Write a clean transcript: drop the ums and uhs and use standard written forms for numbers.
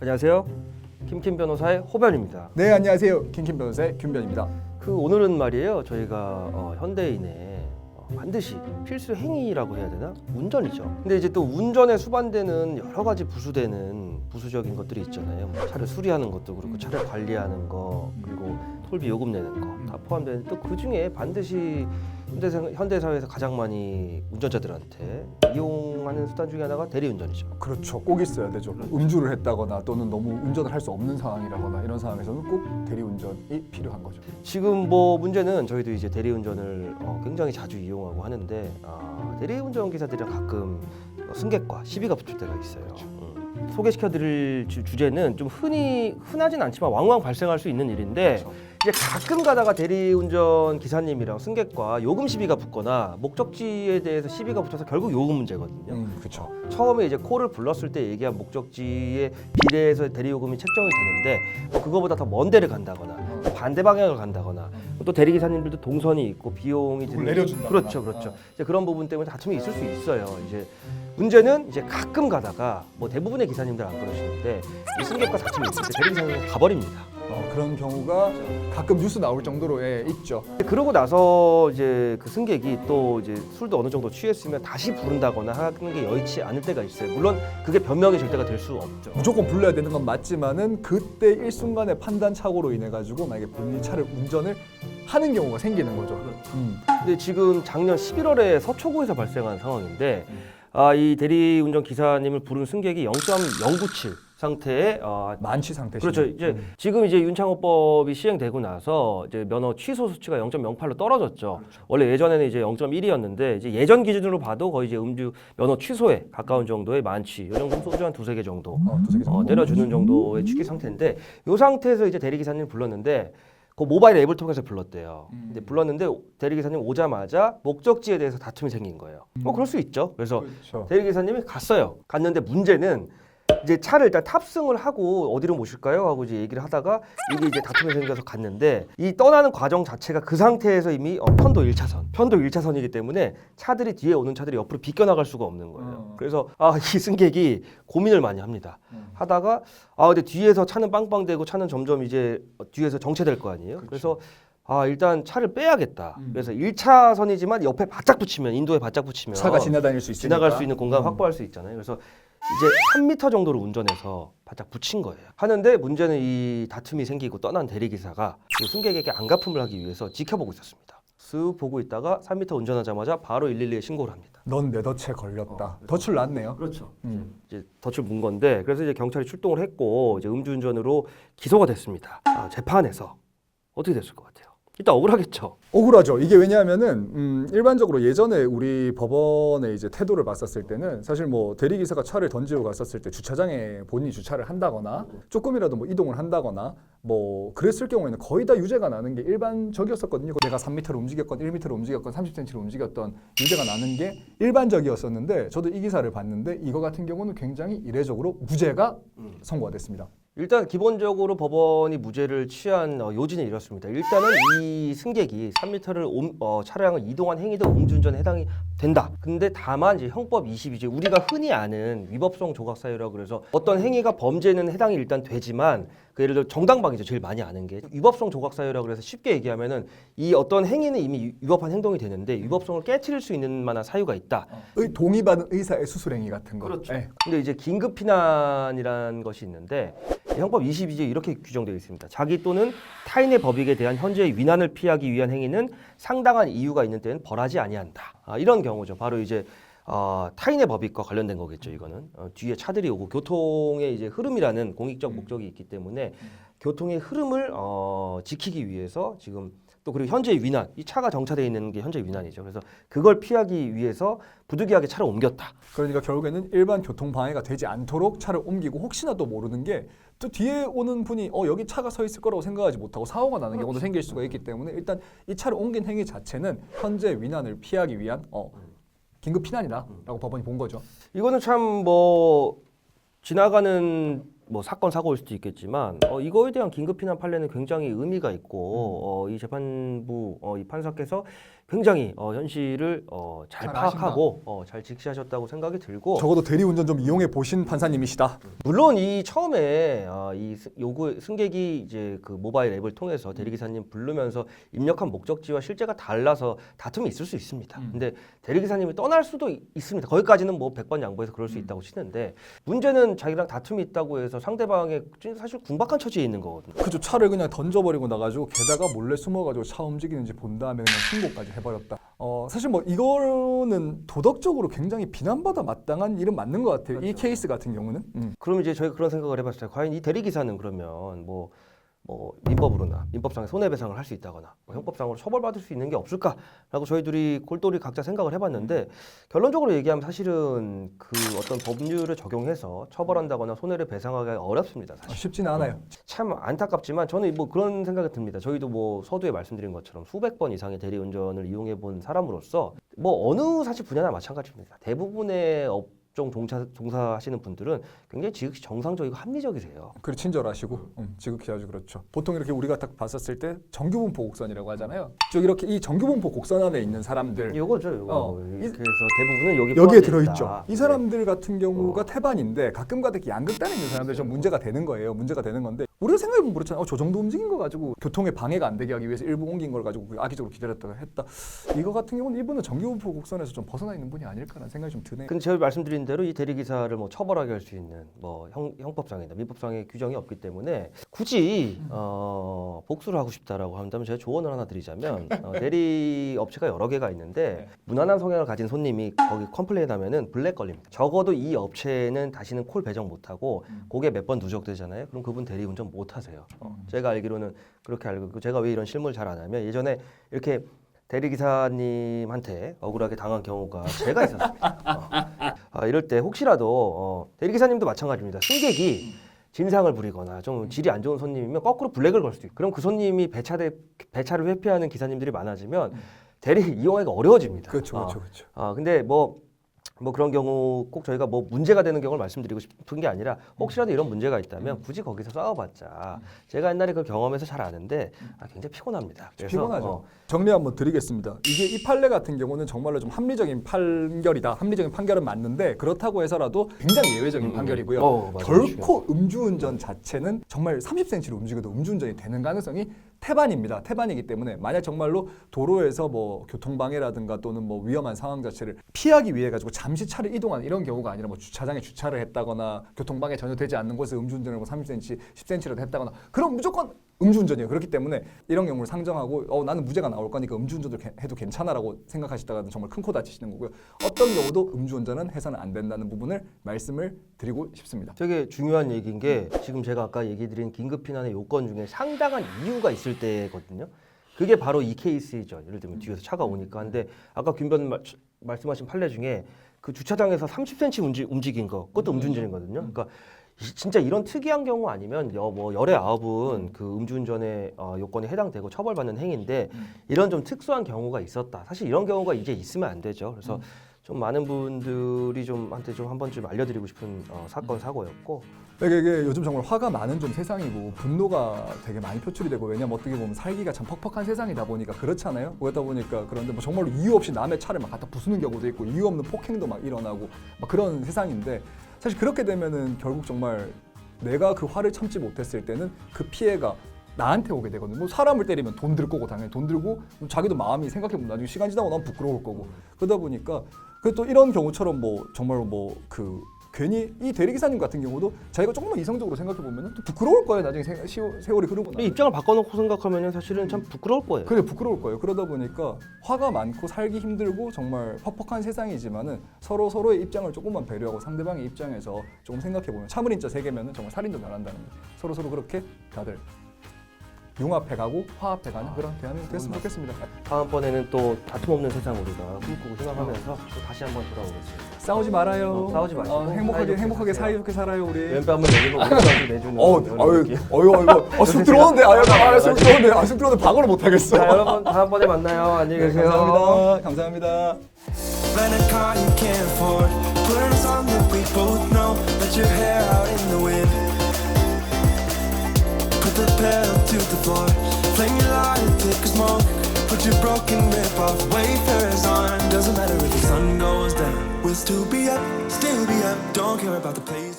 안녕하세요. 김킴 변호사의 호변입니다. 네, 안녕하세요. 김킴 변호사의 김변입니다. 오늘은 말이에요. 저희가 현대인의 반드시 필수 행위라고 해야 되나? 운전이죠. 근데 이제 또 운전에 수반되는 여러 가지 부수적인 것들이 있잖아요. 뭐 차를 수리하는 것도 그렇고 차를 관리하는 거 그리고 톨비 요금 내는 거 다 포함되는 또 그 중에 반드시 현대 사회에서 가장 많이 운전자들한테 이용하는 수단 중에 하나가 대리운전이죠. 그렇죠. 꼭 있어야 되죠. 음주를 했다거나 또는 너무 운전을 할 수 없는 상황이라거나 이런 상황에서는 꼭 대리운전이 필요한 거죠. 지금 뭐 문제는 저희도 이제 대리운전을 굉장히 자주 이용하고 하는데 대리운전 기사들이랑 가끔 승객과 시비가 붙을 때가 있어요. 소개시켜드릴 주제는 좀 흔하진 않지만 왕왕 발생할 수 있는 일인데 그렇죠. 이제 가끔 가다가 대리운전 기사님이랑 승객과 요금 시비가 붙거나 목적지에 대해서 시비가 붙어서 결국 요금 문제거든요. 그렇죠. 처음에 이제 콜을 불렀을 때 얘기한 목적지에 비례해서 대리요금이 책정이 되는데 그거보다 더 먼 데를 간다거나 반대 방향을 간다거나 또 대리기사님들도 동선이 있고 비용이 누굴 내려준다거나. 그렇죠. 이제 그런 부분 때문에 다툼이 있을 수 있어요. 이제 문제는 이제 가끔 가다가 뭐 대부분의 기사님들 안 그러시는데 이 승객과 다툼이 있을 때 대리기사님이 가버립니다. 그런 경우가 가끔 뉴스 나올 정도로 있죠. 그러고 나서 이제 그 승객이 또 이제 술도 어느 정도 취했으면 다시 부른다거나 하는 게 여의치 않을 때가 있어요. 물론 그게 변명이 절대가 될 수 없죠. 무조건 불러야 되는 건 맞지만은 그때 일순간의 판단 착오로 인해 가지고 만약에 본인이 차를 운전을 하는 경우가 생기는 거죠. 근데 지금 작년 11월에 서초구에서 발생한 상황인데 이 대리운전 기사님을 부른 승객이 0.097 상태의 만취 상태죠. 그렇죠. 이제 지금 이제 윤창호법이 시행되고 나서 이제 면허 취소 수치가 0.08로 떨어졌죠. 원래 예전에는 이제 0.1이었는데 이제 예전 기준으로 봐도 거의 이제 음주 면허 취소에 가까운 정도의 만취. 이 정도면 소주 한 두세 개 정도 두세 개 정도. 내려주는 정도의 취기 상태인데 이 상태에서 이제 대리기사님 불렀는데 그 모바일 앱을 통해서 불렀대요. 근데 불렀는데 대리기사님 오자마자 목적지에 대해서 다툼이 생긴 거예요. 뭐 그럴 수 있죠. 그래서 그렇죠. 대리기사님이 갔어요. 갔는데 문제는 이제 차를 일단 탑승을 하고 어디로 모실까요? 하고 이제 얘기를 하다가 이게 이제 다툼이 생겨서 갔는데 이 떠나는 과정 자체가 그 상태에서 이미 편도 1차선이기 때문에 차들이 뒤에 오는 차들이 옆으로 비껴나갈 수가 없는 거예요. 그래서 이 승객이 고민을 많이 합니다. 하다가 근데 뒤에서 차는 빵빵대고 차는 점점 이제 뒤에서 정체될 거 아니에요. 그래서 일단 차를 빼야겠다. 그래서 1차선이지만 옆에 바짝 붙이면 인도에 바짝 붙이면 차가 지나다닐 수 있으니까. 지나갈 수 있는 공간 확보할 수 있잖아요. 그래서 이제 3m 정도로 운전해서 바짝 붙인 거예요. 하는데 문제는 이 다툼이 생기고 떠난 대리기사가 그 승객에게 안갚음을 하기 위해서 지켜보고 있었습니다. 쓱 보고 있다가 3m 운전하자마자 바로 112에 신고를 합니다. 넌 내 덫에 걸렸다. 덫을 놨네요. 그렇죠. 이제 덫을 문 건데 그래서 이제 경찰이 출동을 했고 이제 음주운전으로 기소가 됐습니다. 재판에서 어떻게 됐을 것 같아요? 일단 억울하겠죠. 억울하죠. 이게 왜냐하면은 일반적으로 예전에 우리 법원의 이제 태도를 봤었을 때는 사실 뭐 대리기사가 차를 던지고 갔었을 때 주차장에 본인이 주차를 한다거나 조금이라도 뭐 이동을 한다거나 뭐 그랬을 경우에는 거의 다 유죄가 나는 게 일반적이었었거든요. 내가 3m를 움직였건 1m를 움직였건 30cm를 움직였던 유죄가 나는 게 일반적이었었는데 저도 이 기사를 봤는데 이거 같은 경우는 굉장히 이례적으로 무죄가 선고가 됐습니다. 일단 기본적으로 법원이 무죄를 취한 요지는 이렇습니다. 일단은 이 승객이 3m를 차량을 이동한 행위도 음주운전에 해당이 된다. 근데 다만 이제 형법 22조 우리가 흔히 아는 위법성 조각 사유라고 그래서 어떤 행위가 범죄는 해당이 일단 되지만 그 예를 들어 정당방위죠. 제일 많이 아는 게 위법성 조각 사유라고 그래서 쉽게 얘기하면은 이 어떤 행위는 이미 위법한 행동이 되는데 위법성을 깨트릴 수 있는 만한 사유가 있다. 동의받은 의사의 수술행위 같은 거. 그렇죠. 근데 이제 긴급 피난이라는 것이 있는데 형법 22조에 이렇게 규정되어 있습니다. 자기 또는 타인의 법익에 대한 현재의 위난을 피하기 위한 행위는 상당한 이유가 있는 때는 벌하지 아니한다. 이런 경우죠. 바로 이제 타인의 법익과 관련된 거겠죠. 이거는 뒤에 차들이 오고 교통의 이제 흐름이라는 공익적 목적이 있기 때문에 교통의 흐름을 지키기 위해서 지금 또 그리고 현재의 위난, 이 차가 정차되어 있는 게 현재의 위난이죠. 그래서 그걸 피하기 위해서 부득이하게 차를 옮겼다. 그러니까 결국에는 일반 교통 방해가 되지 않도록 차를 옮기고 혹시나 또 모르는 게 또 뒤에 오는 분이 여기 차가 서 있을 거라고 생각하지 못하고 사고가 나는 경우도 생길 수가 있기 때문에 일단 이 차를 옮긴 행위 자체는 현재 위난을 피하기 위한 긴급 피난이다라고 법원이 본 거죠. 이거는 참 뭐 지나가는 뭐 사건 사고일 수도 있겠지만 이거에 대한 긴급 피난 판례는 굉장히 의미가 있고 이 재판부 이 판사께서 굉장히 현실을 잘 잘 파악하고 잘 직시하셨다고 생각이 들고 적어도 대리운전 좀 이용해 보신 판사님이시다. 물론 이 처음에 이 요구 승객이 이제 그 모바일 앱을 통해서 대리기사님 부르면서 입력한 목적지와 실제가 달라서 다툼이 있을 수 있습니다. 근데 대리기사님이 떠날 수도 있습니다. 거기까지는 뭐 100번 양보해서 그럴 수 있다고 치는데 문제는 자기랑 다툼이 있다고 해서 상대방의 사실 궁박한 처지에 있는 거거든요. 그죠. 차를 그냥 던져버리고 나가지고 게다가 몰래 숨어가지고 차 움직이는지 본 다음에 그냥 신고까지 해버렸다. 사실 뭐 이거는 도덕적으로 굉장히 비난받아 마땅한 일은 맞는 것 같아요. 이 케이스 같은 경우는. 그럼 이제 저희가 그런 생각을 해봤어요. 과연 이 대리기사는 그러면 뭐 민법으로나 민법상의 손해배상을 할 수 있다거나 뭐 형법상으로 처벌받을 수 있는 게 없을까라고 저희들이 골똘히 각자 생각을 해봤는데 결론적으로 얘기하면 사실은 그 어떤 법률을 적용해서 처벌한다거나 손해를 배상하기가 어렵습니다. 사실. 쉽지는 않아요. 참 안타깝지만 저는 뭐 그런 생각이 듭니다. 저희도 뭐 서두에 말씀드린 것처럼 수백 번 이상의 대리운전을 이용해 본 사람으로서 뭐 어느 사실 분야나 마찬가지입니다. 대부분의 업종 종사하시는 분들은 굉장히 지극히 정상적이고 합리적이세요. 그리고 친절하시고 지극히 아주 그렇죠. 보통 이렇게 우리가 딱 봤었을 때 정규분포 곡선이라고 하잖아요. 쭉 이렇게 이 정규분포 곡선 안에 있는 사람들 요거죠, 요거. 그래서 대부분은 여기에 포함되어 들어있죠. 있다. 이 사람들 같은 경우가 태반인데 가끔가다 양극단에 있는 사람들이 좀 문제가 되는 거예요. 문제가 되는 건데 우리가 생각해보면 그렇잖아요. 저 정도 움직인 거 가지고 교통에 방해가 안 되게 하기 위해서 일부 옮긴 걸 가지고 악의적으로 기다렸다가 했다. 이거 같은 경우는 이분은 정규분포 곡선에서 좀 벗어나 있는 분이 아닐까라는 생각이 좀 드네요. 근데 제가 말씀드린 대로 이 대리기사를 뭐 처벌하게 할 수 있는 뭐 형법상이나 민법상의 규정이 없기 때문에 굳이 복수를 하고 싶다라고 한다면 제가 조언을 하나 드리자면 대리 업체가 여러 개가 있는데 무난한 성향을 가진 손님이 거기 컴플레인하면은 블랙 걸립니다. 적어도 이 업체는 다시는 콜 배정 못하고 그게 몇 번 누적되잖아요. 그럼 그분 대리 운전 못 하세요. 제가 알기로는 그렇게 알고 있고 제가 왜 이런 실무를 잘 아냐면 예전에 이렇게 대리기사님한테 억울하게 당한 경우가 제가 있었습니다. 이럴 때 혹시라도 대리기사님도 마찬가지입니다. 승객이 진상을 부리거나 좀 질이 안 좋은 손님이면 거꾸로 블랙을 걸 수도 있고 그럼 그 손님이 배차를 회피하는 기사님들이 많아지면 대리 이용하기가 어려워집니다. 그렇죠. 근데 뭐 그런 경우 꼭 저희가 뭐 문제가 되는 경우를 말씀드리고 싶은 게 아니라 혹시라도 이런 문제가 있다면 굳이 거기서 싸워봤자 제가 옛날에 그 경험에서 잘 아는데 굉장히 피곤합니다. 그래서 피곤하죠. 정리 한번 드리겠습니다. 이게 이 판례 같은 경우는 정말로 좀 합리적인 판결이다. 합리적인 판결은 맞는데 그렇다고 해서라도 굉장히 예외적인 판결이고요. 결코 음주운전 자체는 정말 30cm로 움직여도 음주운전이 되는 가능성이 태반입니다. 태반이기 때문에 만약 정말로 도로에서 뭐 교통방해라든가 또는 뭐 위험한 상황 자체를 피하기 위해 가지고 잠시 차를 이동하는 이런 경우가 아니라 뭐 주차장에 주차를 했다거나 교통방해 전혀 되지 않는 곳에 음주운전을 뭐 30cm, 10cm라도 했다거나 그럼 무조건 음주운전이에요. 그렇기 때문에 이런 경우를 상정하고 나는 무죄가 나올 거니까 음주운전을 해도 괜찮아라고 생각하시다가 정말 큰 코 다치시는 거고요. 어떤 경우도 음주운전은 해서는 안 된다는 부분을 말씀을 드리고 싶습니다. 되게 중요한 얘기인 게 지금 제가 아까 얘기 드린 긴급피난의 요건 중에 상당한 이유가 있을 때거든요. 그게 바로 이 케이스죠. 예를 들면 뒤에서 차가 오니까. 근데 아까 김변 말씀하신 판례 중에 그 주차장에서 30cm 움직인 거 그것도 음주운전이거든요. 그러니까 진짜 이런 특이한 경우 아니면 열의 아홉은 그 음주운전의 요건에 해당되고 처벌받는 행위인데 이런 좀 특수한 경우가 있었다. 사실 이런 경우가 이제 있으면 안 되죠. 그래서 좀 많은 분들이 한테 좀 한 번쯤 알려드리고 싶은 사건 사고였고 이게 요즘 정말 화가 많은 좀 세상이고 분노가 되게 많이 표출이 되고 왜냐면 어떻게 보면 살기가 참 퍽퍽한 세상이다 보니까 그렇잖아요. 그러다 보니까 그런데 뭐 정말로 이유 없이 남의 차를 막 갖다 부수는 경우도 있고 이유 없는 폭행도 막 일어나고 막 그런 세상인데 사실 그렇게 되면은 결국 정말 내가 그 화를 참지 못했을 때는 그 피해가 나한테 오게 되거든요. 뭐 사람을 때리면 돈 들 거고 당연히 돈 들고 자기도 마음이 생각해보면 나중에 시간 지나고 나면 부끄러울 거고 그러다 보니까 또 이런 경우처럼 뭐 정말로 뭐 그 괜히 이 대리기사님 같은 경우도 자기가 조금만 이성적으로 생각해보면 또 부끄러울 거예요. 나중에 세월이 흐르고 나면. 입장을 바꿔놓고 생각하면 사실은 참 부끄러울 거예요. 그래 부끄러울 거예요. 그러다 보니까 화가 많고 살기 힘들고 정말 퍽퍽한 세상이지만은 서로의 입장을 조금만 배려하고 상대방의 입장에서 조금 생각해보면 참을인자 세계면은 정말 살인도 잘한다는 거예요. 서로 그렇게 다들 융합해가고 화합해가는 그런 대한민국 됐으면 좋겠습니다. 다음번에는 또 다툼 없는 세상 우리가 꿈꾸고 희망하면서 또 다시 한번 돌아오겠습니다. 싸우지 말아요. 싸우지 마시고 행복하게 사이좋게 살아요 우리. 왼뺨을 내리고 오른뺨을 내주는. 쑥 들어오는데 쑥 들어오는데 쑥 들어오는데 방어를 못 하겠어. 자, 여러분 다음번에 만나요. 안녕히 계세요. 감사합니다. Rent a car you can't afford. Put on a song that we both know. Let your hair out in the wind. Put the pedal to the floor. Flame your light and take a smoke. Put Put your broken rip off wafers on. Doesn't matter if the sun goes down. We'll still be up, don't care about the place.